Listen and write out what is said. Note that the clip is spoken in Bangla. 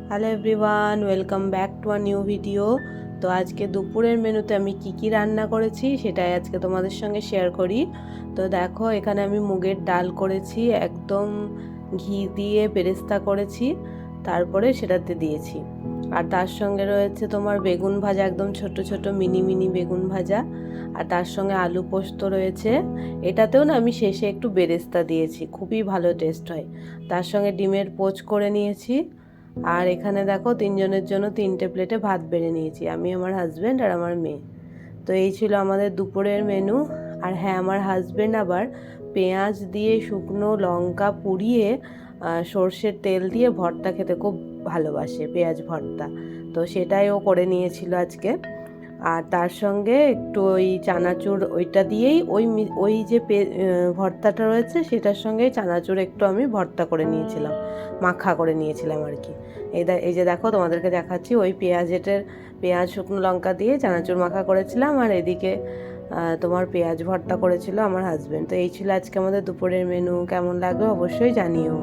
Hello everyone, welcome back to a new video. তো আজকে দুপুরের মেনুতে আমি কি রান্না করেছি সেটাই আজকে তোমাদের সঙ্গে শেয়ার করি। তো দেখো, এখানে আমি মুগের ডাল করেছি, একদম ঘি দিয়ে বেরেস্তা করেছি, তারপরে সেটাতে দিয়েছি। আর তার সঙ্গে রয়েছে তোমার বেগুন ভাজা, একদম ছোট ছোট মিনি মিনি বেগুন ভাজা। আর তার সঙ্গে আলু পোস্ত রয়েছে। এটাতেও না আমি শেষে একটু বেরেস্তা দিয়েছি, খুবই ভালো টেস্ট হয়। তার সঙ্গে ডিমের পোচ করে নিয়েছি। আর এখানে দেখো, তিনজনের জন্য 3টে প্লেটে ভাত বেড়ে নিয়েছি, আমি, আমার হাজব্যান্ড আর আমার মেয়ে। তো এই ছিল আমাদের দুপুরের মেনু। আর হ্যাঁ, আমার হাজব্যান্ড আবার পেঁয়াজ দিয়ে শুকনো লঙ্কা পুড়িয়ে সর্ষের তেল দিয়ে ভর্তা খেতে খুব ভালোবাসে, পেঁয়াজ ভর্তা। তো সেটাই ও করে নিয়েছিল আজকে। আর তার সঙ্গে একটু ওই চানাচুর, ওইটা দিয়েই ওই যে ভর্তাটা রয়েছে সেটার সঙ্গে চানাচুর একটু আমি ভর্তা করে নিয়েছিলাম, মাখা করে নিয়েছিলাম আর কি। এই যে দেখো, তোমাদেরকে দেখাচ্ছি, ওই পেঁয়াজ শুকনো লঙ্কা দিয়ে চানাচুর মাখা করেছিলাম, আর এদিকে তোমার পেঁয়াজ ভর্তা করেছিল আমার হাজব্যান্ড। তো এই ছিল আজকে আমাদের দুপুরের মেনু। কেমন লাগলো অবশ্যই জানিও।